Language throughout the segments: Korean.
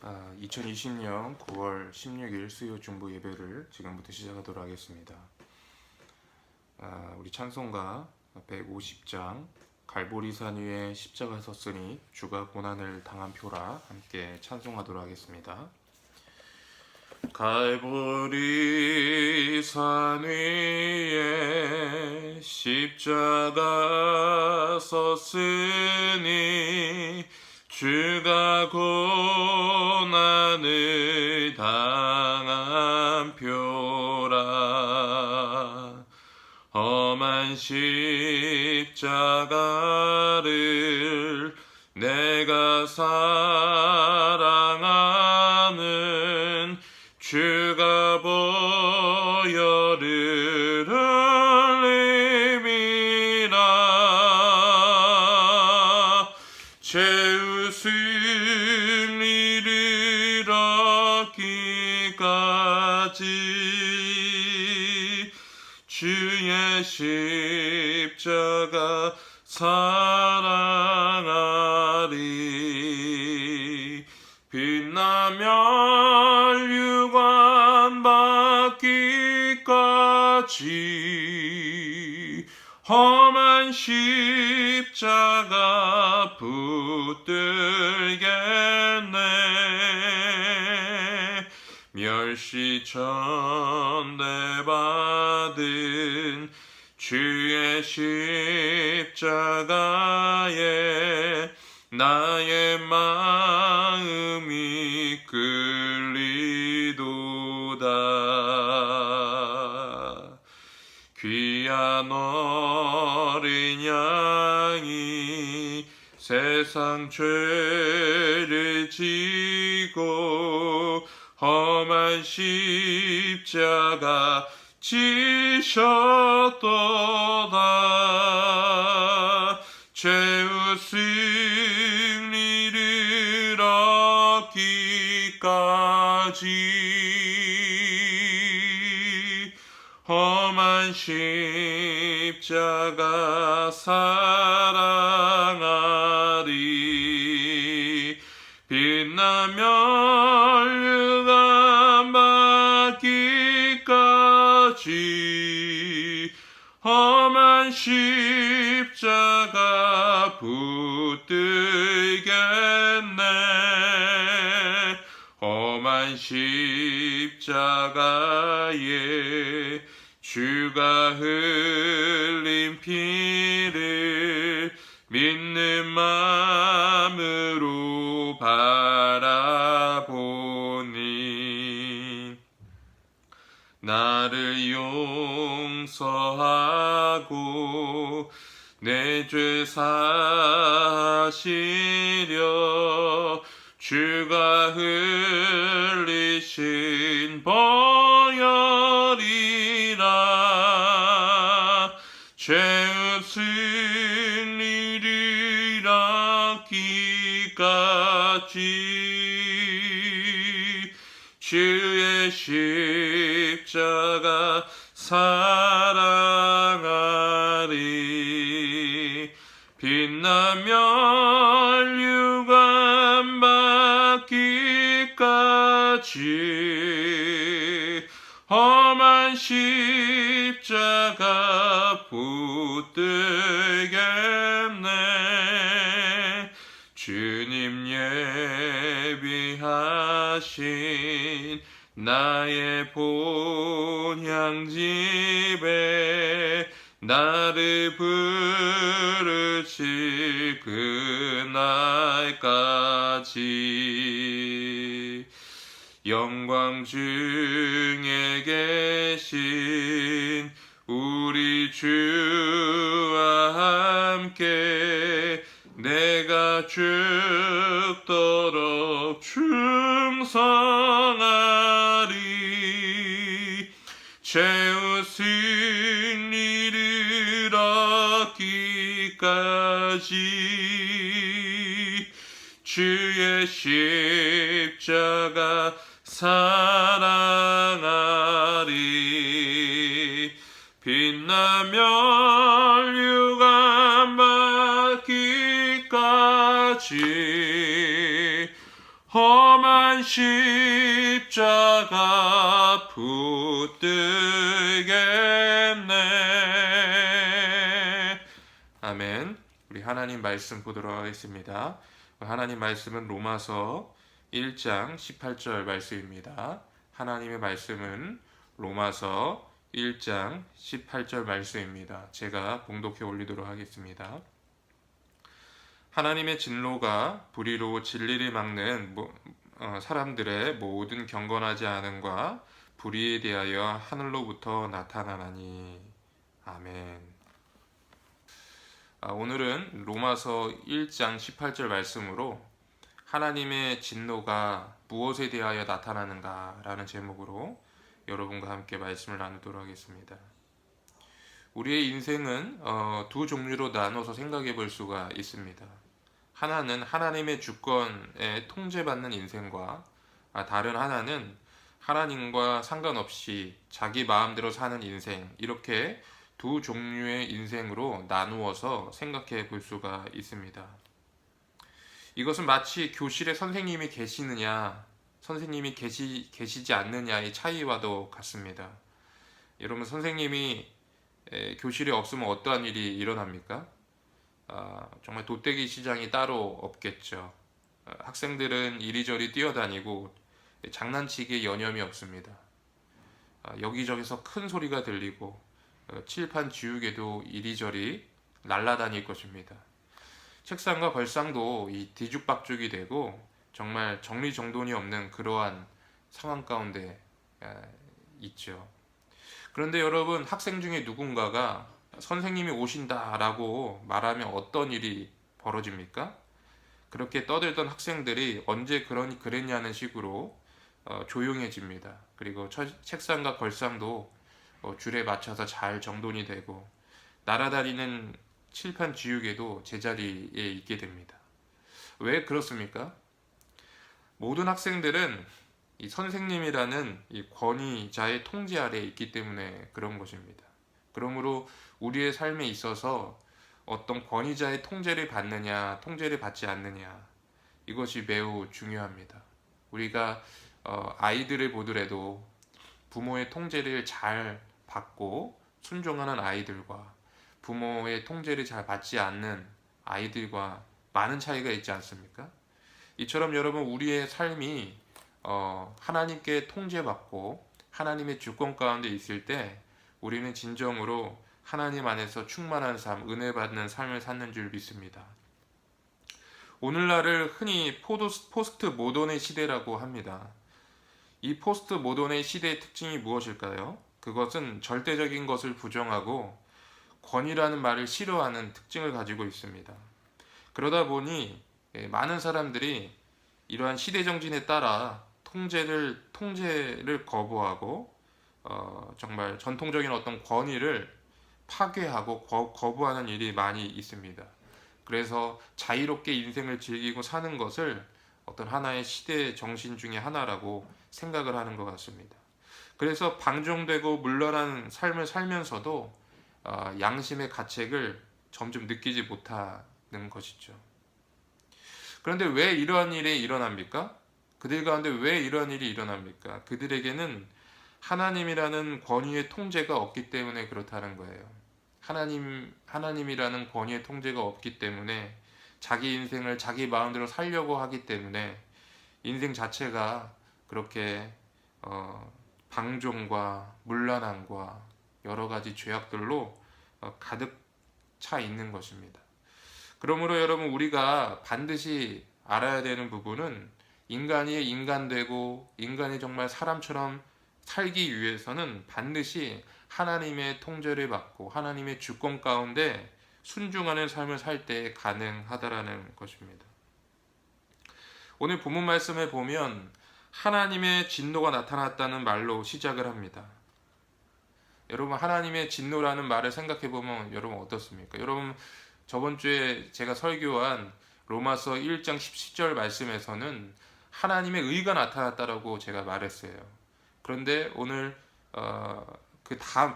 2020년 9월 16일 수요 중보 예배를 지금부터 시작하도록 하겠습니다. 우리 찬송가 150장 갈보리산 위에 십자가 섰으니 주가 고난을 당한 표라 함께 찬송하도록 하겠습니다. 갈보리산 위에 십자가 섰으니 주가 고난을 당한 표라. 험한 십자가를 내가 사랑하는 주가 보혈을 흘림이라. 죄웃음 이르렀기까지 주의 십자가 사랑하리. 빛나면 유관 받기까지 험한 십자가 붙들겠네. 멸시천대 받은 주의 십자가에 나의 마음이 끌리도다. 귀한 어린 양이 세상 죄를 지고 험한 십자가 지셨도다. 죄웃음 이르렀기까지 험한 십자가 사랑하리. 빛나면 유감 받기까지 험한 십자가 붙들겠네. 험한 십자가에 주가 흘린 피를 믿는 마음으로 바라보니 나를 용서하고 내 죄 사시려 주가 흘리신 보혈이라. 죄웃음 이르렀기까지 주의 십자가 사랑하리. 빛나면 유감 받기까지 험한 십자가 붙들겠네. 주님 예비하신 나의 본향집에 나를 부르실 그날까지 영광 중에 계신 우리 주와 함께 내가 죽도록 충성하리. 죄웃음 이르렀기까지 주의 십자가 사랑하리. 빛나면 유감 받기까지 험한 험한 십자가 붙들겠네. 아멘. 우리 하나님 말씀 보도록 하겠습니다. 하나님 말씀은 로마서 1장 18절 말씀입니다. 하나님의 말씀은 로마서 1장 18절 말씀입니다. 제가 봉독해 올리도록 하겠습니다. 하나님의 진노가 불의로 진리를 막는 사람들의 모든 경건하지 않음과 불의에 대하여 하늘로부터 나타나나니. 아멘. 오늘은 로마서 1장 18절 말씀으로 하나님의 진노가 무엇에 대하여 나타나는가 라는 제목으로 여러분과 함께 말씀을 나누도록 하겠습니다. 우리의 인생은 두 종류로 나눠서 생각해 볼 수가 있습니다. 하나는 하나님의 주권에 통제받는 인생과 다른 하나는 하나님과 상관없이 자기 마음대로 사는 인생, 이렇게 두 종류의 인생으로 나누어서 생각해 볼 수가 있습니다. 이것은 마치 교실에 선생님이 계시느냐, 선생님이 계시지 않느냐의 차이와도 같습니다. 여러분, 선생님이 교실에 없으면 어떠한 일이 일어납니까? 정말 돗대기 시장이 따로 없겠죠. 학생들은 이리저리 뛰어다니고 장난치기에 여념이 없습니다. 여기저기서 큰 소리가 들리고 칠판 지우개도 이리저리 날아다닐 것입니다. 책상과 걸상도 이 뒤죽박죽이 되고 정말 정리정돈이 없는 그러한 상황 가운데 있죠. 그런데 여러분, 학생 중에 누군가가 선생님이 오신다라고 말하면 어떤 일이 벌어집니까? 그렇게 떠들던 학생들이 언제 그랬냐는 식으로 조용해집니다. 그리고 책상과 걸상도 줄에 맞춰서 잘 정돈이 되고 날아다니는 칠판 지우개도 제자리에 있게 됩니다. 왜 그렇습니까? 모든 학생들은 이 선생님이라는 이 권위자의 통제 아래에 있기 때문에 그런 것입니다. 그러므로 우리의 삶에 있어서 어떤 권위자의 통제를 받느냐, 통제를 받지 않느냐, 이것이 매우 중요합니다. 우리가 아이들을 보더라도 부모의 통제를 잘 받고 순종하는 아이들과 부모의 통제를 잘 받지 않는 아이들과 많은 차이가 있지 않습니까? 이처럼 여러분, 우리의 삶이 하나님께 통제받고 하나님의 주권 가운데 있을 때 우리는 진정으로 하나님 안에서 충만한 삶, 은혜 받는 삶을 사는 줄 믿습니다. 오늘날을 흔히 포스트 모던의 시대라고 합니다. 이 포스트 모던의 시대의 특징이 무엇일까요? 그것은 절대적인 것을 부정하고 권위라는 말을 싫어하는 특징을 가지고 있습니다. 그러다 보니 많은 사람들이 이러한 시대 정신에 따라 통제를 거부하고 정말 전통적인 어떤 권위를 파괴하고 거부하는 일이 많이 있습니다. 그래서 자유롭게 인생을 즐기고 사는 것을 어떤 하나의 시대 정신 중에 하나라고 생각을 하는 것 같습니다. 그래서 방종되고 물러난 삶을 살면서도 양심의 가책을 점점 느끼지 못하는 것이죠. 그런데 왜 이러한 일이 일어납니까? 그들 가운데 왜 이러한 일이 일어납니까? 그들에게는 하나님이라는 권위의 통제가 없기 때문에 그렇다는 거예요. 하나님이라는 권위의 통제가 없기 때문에 자기 인생을 자기 마음대로 살려고 하기 때문에 인생 자체가 그렇게 방종과 문란함과 여러 가지 죄악들로 가득 차 있는 것입니다. 그러므로 여러분, 우리가 반드시 알아야 되는 부분은 인간이 인간되고 인간이 정말 사람처럼 살기 위해서는 반드시 하나님의 통제를 받고 하나님의 주권 가운데 순종하는 삶을 살 때 가능하다라는 것입니다. 오늘 본문 말씀에 보면 하나님의 진노가 나타났다는 말로 시작을 합니다. 여러분, 하나님의 진노라는 말을 생각해 보면 여러분 어떻습니까? 여러분, 저번 주에 제가 설교한 로마서 1장 17절 말씀에서는 하나님의 의가 나타났다라고 제가 말했어요. 그런데 오늘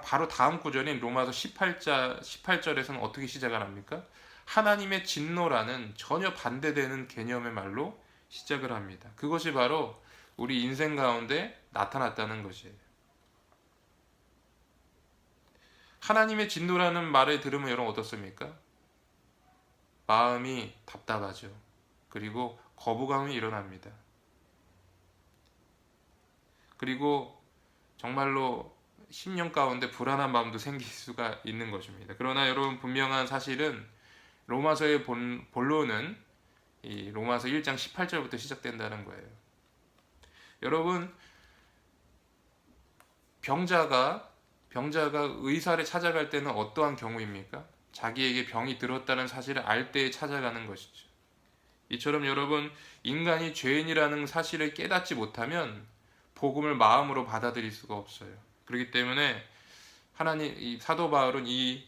바로 다음 구절인 로마서 18절에서는 어떻게 시작을 합니까? 하나님의 진노라는 전혀 반대되는 개념의 말로 시작을 합니다. 그것이 바로 우리 인생 가운데 나타났다는 것이에요. 하나님의 진노라는 말을 들으면 여러분 어떻습니까? 마음이 답답하죠. 그리고 거부감이 일어납니다. 그리고 정말로 심령 가운데 불안한 마음도 생길 수가 있는 것입니다. 그러나 여러분, 분명한 사실은 로마서의 본론은 이 로마서 1장 18절부터 시작된다는 거예요. 여러분, 병자가 의사를 찾아갈 때는 어떠한 경우입니까? 자기에게 병이 들었다는 사실을 알 때에 찾아가는 것이죠. 이처럼 여러분, 인간이 죄인이라는 사실을 깨닫지 못하면 복음을 마음으로 받아들일 수가 없어요. 그렇기 때문에 이 사도 바울은 이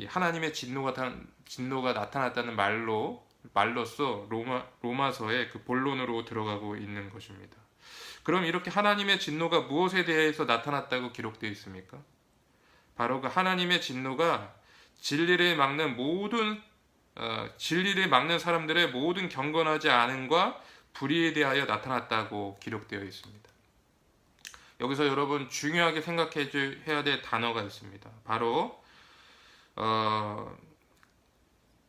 하나님의 진노가 나타났다는 말로써 로마서의 그 본론으로 들어가고 있는 것입니다. 그럼 이렇게 하나님의 진노가 무엇에 대해서 나타났다고 기록되어 있습니까? 바로 그 하나님의 진노가 진리를 막는 사람들의 모든 경건하지 않음과 불의에 대하여 나타났다고 기록되어 있습니다. 여기서 여러분 중요하게 생각해야 될 단어가 있습니다. 바로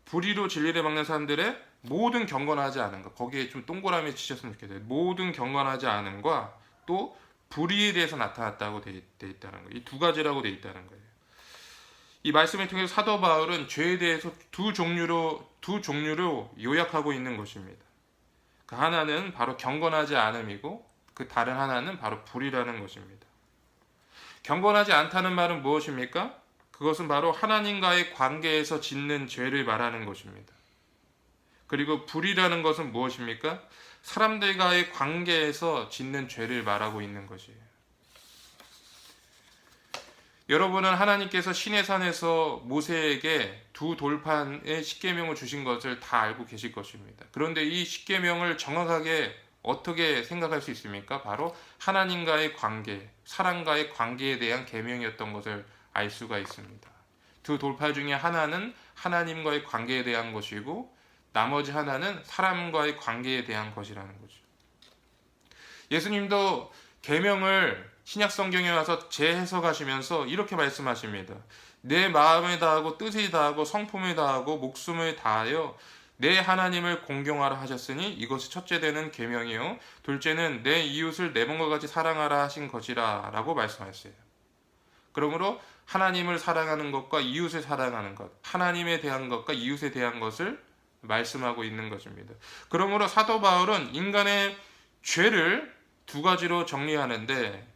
불의로 진리를 막는 사람들의 모든 경건하지 않은 것, 거기에 좀 동그라미 치셨으면 좋겠어요. 모든 경건하지 않음과 또 불의에 대해서 나타났다고 돼 있다는 거예요. 이 두 가지라고 돼 있다는 거예요. 이 말씀을 통해서 사도 바울은 죄에 대해서 두 종류로 요약하고 있는 것입니다. 그 하나는 바로 경건하지 않음이고 그 다른 하나는 바로 불의라는 것입니다. 경건하지 않다는 말은 무엇입니까? 그것은 바로 하나님과의 관계에서 짓는 죄를 말하는 것입니다. 그리고 불의라는 것은 무엇입니까? 사람들과의 관계에서 짓는 죄를 말하고 있는 것이에요. 여러분은 하나님께서 시내산에서 모세에게 두 돌판의 십계명을 주신 것을 다 알고 계실 것입니다. 그런데 이 십계명을 정확하게 어떻게 생각할 수 있습니까? 바로 하나님과의 관계, 사람과의 관계에 대한 계명이었던 것을 알 수가 있습니다. 두 돌파 중에 하나는 하나님과의 관계에 대한 것이고 나머지 하나는 사람과의 관계에 대한 것이라는 거죠. 예수님도 계명을 신약 성경에 와서 재해석하시면서 이렇게 말씀하십니다. 내 마음을 다하고 뜻을 다하고 성품을 다하고 목숨을 다하여 내 하나님을 공경하라 하셨으니 이것이 첫째 되는 계명이요 둘째는 내 이웃을 내 몸과 같이 사랑하라 하신 것이라 라고 말씀하셨어요. 그러므로 하나님을 사랑하는 것과 이웃을 사랑하는 것, 하나님에 대한 것과 이웃에 대한 것을 말씀하고 있는 것입니다. 그러므로 사도 바울은 인간의 죄를 두 가지로 정리하는데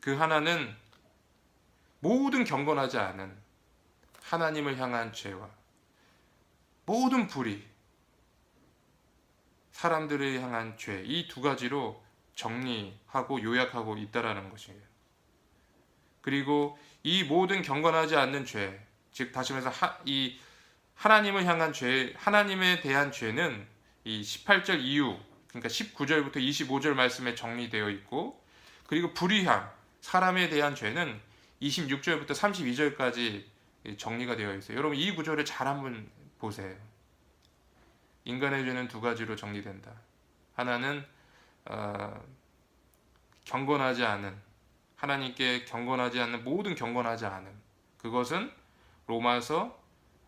그 하나는 모든 경건하지 않은 하나님을 향한 죄와 모든 불의, 사람들을 향한 죄, 이 두 가지로 정리하고 요약하고 있다라는 것이에요. 그리고 이 모든 경건하지 않는 죄, 즉 다시 말해서 이 하나님을 향한 죄, 하나님에 대한 죄는 이 18절 이후, 그러니까 19절부터 25절 말씀에 정리되어 있고, 그리고 불의함, 사람에 대한 죄는 26절부터 32절까지 정리가 되어 있어요. 여러분 이 구절을 잘 한번 보세요. 인간의 죄는 두 가지로 정리된다. 하나는 경건하지 않은, 하나님께 경건하지 않는 모든 경건하지 않은, 그것은 로마서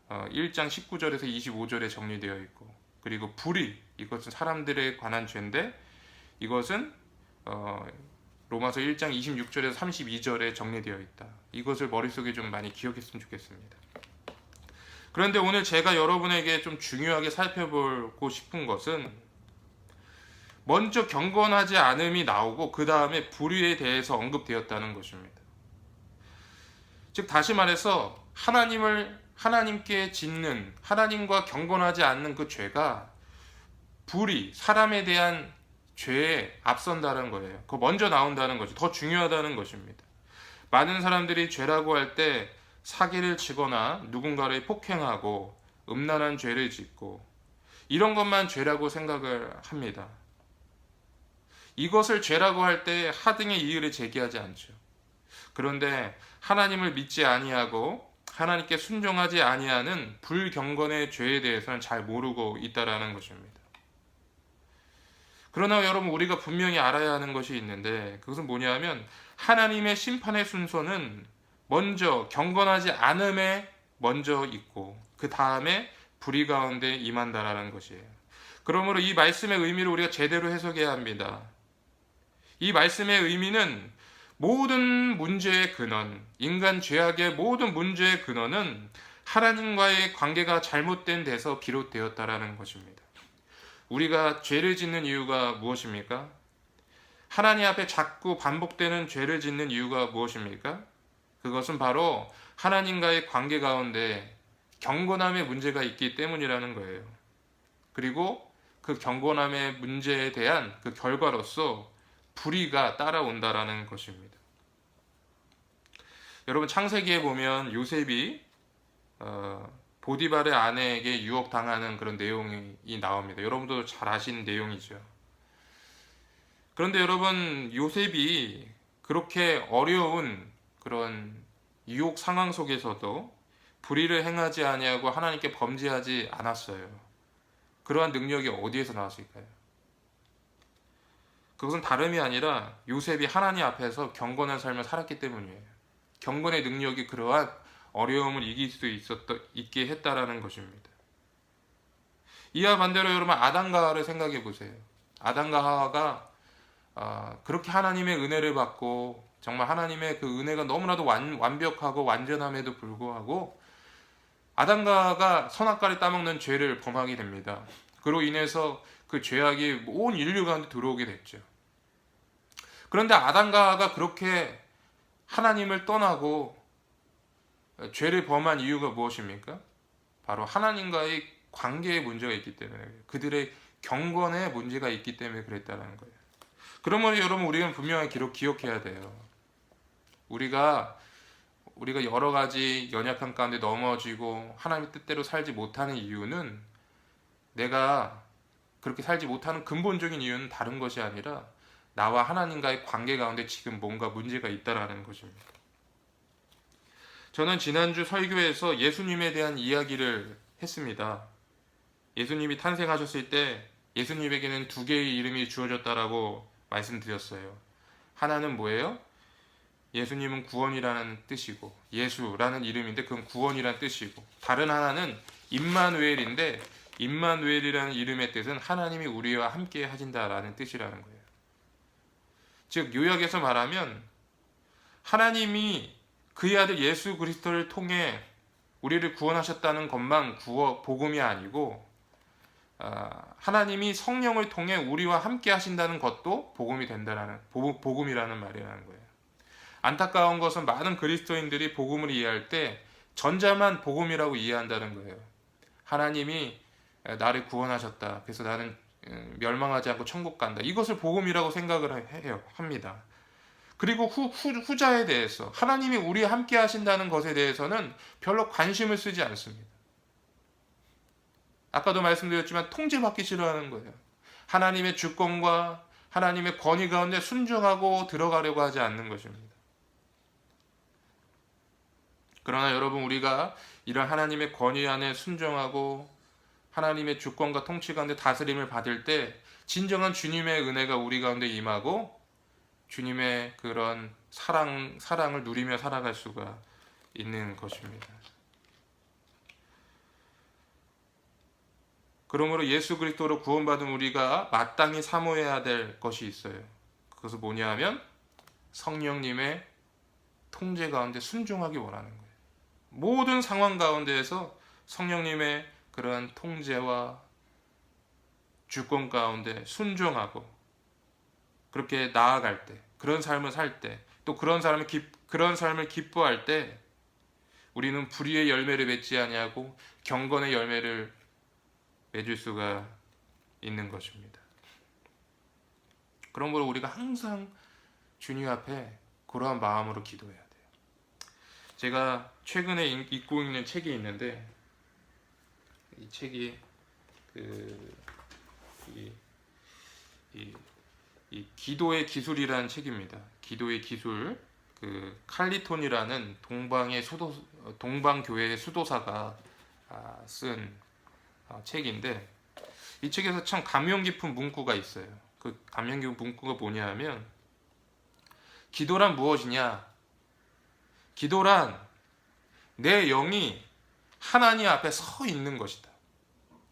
1장 19절에서 25절에 정리되어 있고, 그리고 불의, 이것은 사람들에 관한 죄인데 이것은 로마서 1장 26절에서 32절에 정리되어 있다. 이것을 머릿속에 좀 많이 기억했으면 좋겠습니다. 그런데 오늘 제가 여러분에게 좀 중요하게 살펴보고 싶은 것은 먼저 경건하지 않음이 나오고 그 다음에 불의에 대해서 언급되었다는 것입니다. 즉 다시 말해서 하나님께 짓는, 하나님과 경건하지 않는 그 죄가 불의, 사람에 대한 죄에 앞선다는 거예요. 그거 먼저 나온다는 거죠. 더 중요하다는 것입니다. 많은 사람들이 죄라고 할 때 사기를 치거나 누군가를 폭행하고 음란한 죄를 짓고 이런 것만 죄라고 생각을 합니다. 이것을 죄라고 할 때 하등의 이의를 제기하지 않죠. 그런데 하나님을 믿지 아니하고 하나님께 순종하지 아니하는 불경건의 죄에 대해서는 잘 모르고 있다라는 것입니다. 그러나 여러분, 우리가 분명히 알아야 하는 것이 있는데, 그것은 뭐냐면 하나님의 심판의 순서는 먼저 경건하지 않음에 먼저 있고 그 다음에 불의 가운데 임한다라는 것이에요. 그러므로 이 말씀의 의미를 우리가 제대로 해석해야 합니다. 이 말씀의 의미는 모든 문제의 근원, 인간 죄악의 모든 문제의 근원은 하나님과의 관계가 잘못된 데서 비롯되었다라는 것입니다. 우리가 죄를 짓는 이유가 무엇입니까? 하나님 앞에 자꾸 반복되는 죄를 짓는 이유가 무엇입니까? 그것은 바로 하나님과의 관계 가운데 경건함의 문제가 있기 때문이라는 거예요. 그리고 그 경건함의 문제에 대한 그 결과로서 불의가 따라온다라는 것입니다. 여러분, 창세기에 보면 요셉이 보디발의 아내에게 유혹당하는 그런 내용이 나옵니다. 여러분도 잘 아시는 내용이죠. 그런데 여러분, 요셉이 그렇게 어려운 그런 유혹 상황 속에서도 불의를 행하지 아니하고 하나님께 범죄하지 않았어요. 그러한 능력이 어디에서 나왔을까요? 그것은 다름이 아니라 요셉이 하나님 앞에서 경건한 삶을 살았기 때문이에요. 경건의 능력이 그러한 어려움을 이길 수 있게 했다라는 것입니다. 이와 반대로 여러분, 아담과 하와를 생각해 보세요. 아담과 하와가 그렇게 하나님의 은혜를 받고 정말 하나님의 그 은혜가 너무나도 완벽하고 완전함에도 불구하고 아담과 하와가 선악과를 따먹는 죄를 범하게 됩니다. 그로 인해서 그 죄악이 온 인류 가운데 들어오게 됐죠. 그런데 아담과 하와가 그렇게 하나님을 떠나고 죄를 범한 이유가 무엇입니까? 바로 하나님과의 관계에 문제가 있기 때문에, 그들의 경건에 문제가 있기 때문에 그랬다는 거예요. 그러므로 여러분, 우리는 분명히 기억해야 돼요. 우리가 여러 가지 연약한 가운데 넘어지고 하나님의 뜻대로 살지 못하는 이유는, 내가 그렇게 살지 못하는 근본적인 이유는 다른 것이 아니라 나와 하나님과의 관계 가운데 지금 뭔가 문제가 있다라는 것입니다. 저는 지난주 설교에서 예수님에 대한 이야기를 했습니다. 예수님이 탄생하셨을 때 예수님에게는 두 개의 이름이 주어졌다라고 말씀드렸어요. 하나는 뭐예요? 예수님은 구원이라는 뜻이고, 예수라는 이름인데 그건 구원이라는 뜻이고, 다른 하나는 임마누엘인데 임마누엘이라는 이름의 뜻은 하나님이 우리와 함께 하신다라는 뜻이라는 거예요. 즉, 요약해서 말하면 하나님이 그의 아들 예수 그리스도를 통해 우리를 구원하셨다는 것만 복음이 아니고, 하나님이 성령을 통해 우리와 함께 하신다는 것도 복음이라는 말이라는 거예요. 안타까운 것은 많은 그리스도인들이 복음을 이해할 때 전자만 복음이라고 이해한다는 거예요. 하나님이 나를 구원하셨다, 그래서 나는 멸망하지 않고 천국 간다, 이것을 복음이라고 생각을 합니다. 그리고 후자에 대해서, 하나님이 우리와 함께 하신다는 것에 대해서는 별로 관심을 쓰지 않습니다. 아까도 말씀드렸지만 통제받기 싫어하는 거예요. 하나님의 주권과 하나님의 권위 가운데 순종하고 들어가려고 하지 않는 것입니다. 그러나 여러분, 우리가 이런 하나님의 권위 안에 순종하고 하나님의 주권과 통치 가운데 다스림을 받을 때 진정한 주님의 은혜가 우리 가운데 임하고 주님의 그런 사랑을 누리며 살아갈 수가 있는 것입니다. 그러므로 예수 그리스도로 구원받은 우리가 마땅히 사모해야 될 것이 있어요. 그것은 뭐냐 하면 성령님의 통제 가운데 순종하기 원하는 거예요. 모든 상황 가운데에서 성령님의 그러한 통제와 주권 가운데 순종하고 그렇게 나아갈 때, 그런 삶을 살 때, 또 그런 삶을 기뻐할 때 우리는 불의의 열매를 맺지 아니하고 경건의 열매를 맺을 수가 있는 것입니다. 그러므로 우리가 항상 주님 앞에 그러한 마음으로 기도해야 돼요. 제가 최근에 읽고 있는 책이 있는데, 이 책이 이 기도의 기술이라는 책입니다. 기도의 기술, 칼리톤이라는 동방교회의 수도사가 쓴 책인데, 이 책에서 참 감명 깊은 문구가 있어요. 그 감명교 문구가 뭐냐 하면, 기도란 무엇이냐? 기도란 내 영이 하나님 앞에 서 있는 것이다.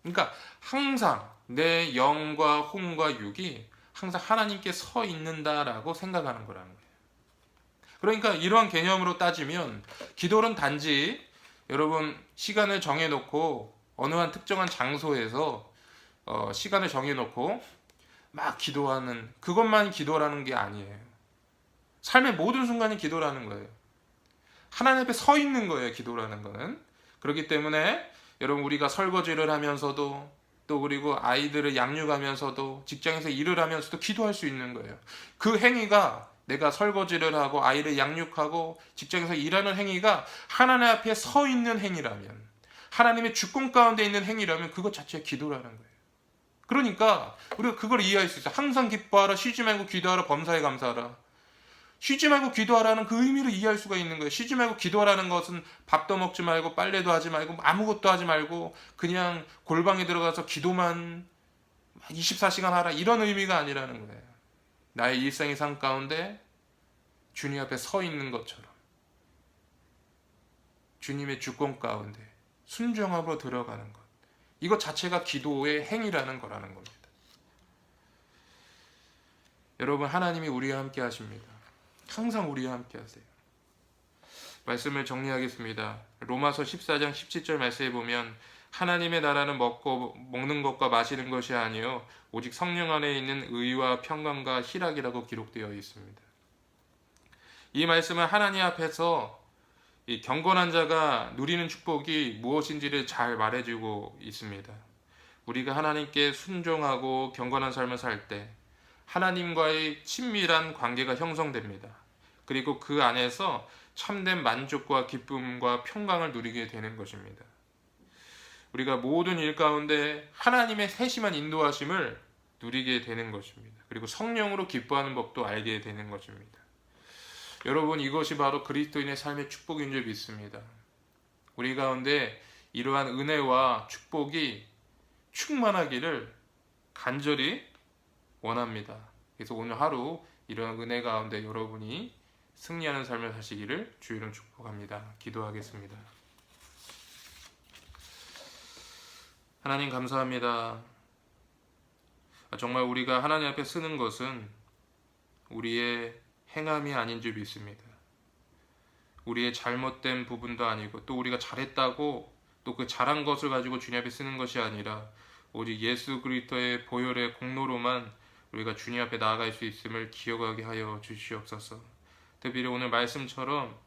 그러니까 항상 내 영과 혼과 육이 항상 하나님께 서 있는다라고 생각하는 거라는 거예요. 그러니까 이러한 개념으로 따지면 기도는 단지 여러분 시간을 정해놓고 어느 한 특정한 장소에서 시간을 정해놓고 막 기도하는 그것만 기도라는 게 아니에요. 삶의 모든 순간이 기도라는 거예요. 하나님 앞에 서 있는 거예요, 기도라는 거는. 그렇기 때문에 여러분 우리가 설거지를 하면서도 또 그리고 아이들을 양육하면서도 직장에서 일을 하면서도 기도할 수 있는 거예요. 그 행위가 내가 설거지를 하고 아이를 양육하고 직장에서 일하는 행위가 하나님 앞에 서 있는 행위라면, 하나님의 주권 가운데 있는 행위라면 그것 자체가 기도라는 거예요. 그러니까 우리가 그걸 이해할 수 있어요. 항상 기뻐하라, 쉬지 말고 기도하라, 범사에 감사하라. 쉬지 말고 기도하라는 그 의미를 이해할 수가 있는 거예요. 쉬지 말고 기도하라는 것은 밥도 먹지 말고 빨래도 하지 말고 아무것도 하지 말고 그냥 골방에 들어가서 기도만 24시간 하라, 이런 의미가 아니라는 거예요. 나의 일상의 삶 가운데 주님 앞에 서 있는 것처럼 주님의 주권 가운데 순종함으로 들어가는 것, 이것 자체가 기도의 행위라는 거라는 겁니다. 여러분, 하나님이 우리와 함께 하십니다. 항상 우리와 함께 하세요. 말씀을 정리하겠습니다. 로마서 14장 17절 말씀에 보면, 하나님의 나라는 먹는 것과 마시는 것이 아니요 오직 성령 안에 있는 의와 평강과 희락이라고 기록되어 있습니다. 이 말씀은 하나님 앞에서 이 경건한 자가 누리는 축복이 무엇인지를 잘 말해주고 있습니다. 우리가 하나님께 순종하고 경건한 삶을 살 때 하나님과의 친밀한 관계가 형성됩니다. 그리고 그 안에서 참된 만족과 기쁨과 평강을 누리게 되는 것입니다. 우리가 모든 일 가운데 하나님의 세심한 인도하심을 누리게 되는 것입니다. 그리고 성령으로 기뻐하는 법도 알게 되는 것입니다. 여러분, 이것이 바로 그리스도인의 삶의 축복인 줄 믿습니다. 우리 가운데 이러한 은혜와 축복이 충만하기를 간절히 원합니다. 그래서 오늘 하루 이러한 은혜 가운데 여러분이 승리하는 삶을 사시기를 주의 이름 축복합니다. 기도하겠습니다. 하나님 감사합니다. 정말 우리가 하나님 앞에 쓰는 것은 우리의 행함이 아닌 줄 믿습니다. 우리의 잘못된 부분도 아니고 또 우리가 잘했다고 또 그 잘한 것을 가지고 주님 앞에 쓰는 것이 아니라 오직 예수 그리스도의 보혈의 공로로만 우리가 주님 앞에 나아갈 수 있음을 기억하게 하여 주시옵소서. 특별히 오늘 말씀처럼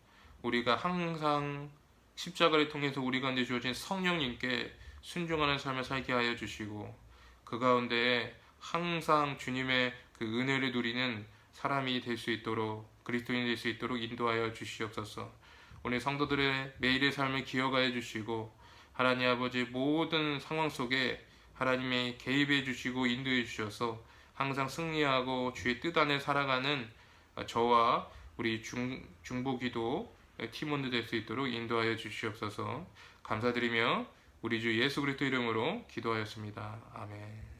우리가 항상 십자가를 통해서 우리 가운데 주어진 성령님께 순종하는 삶을 살게 하여 주시고, 그 가운데 항상 주님의 그 은혜를 누리는 사람이 될 수 있도록, 그리스도인이 될 수 있도록 인도하여 주시옵소서. 오늘 성도들의 매일의 삶을 기억하여 주시고, 하나님 아버지 모든 상황 속에 하나님의 개입해 주시고 인도해 주셔서 항상 승리하고 주의 뜻 안에 살아가는 저와 우리 중보기도 팀원들 될 수 있도록 인도하여 주시옵소서. 감사드리며 우리 주 예수 그리스도 이름으로 기도하였습니다. 아멘.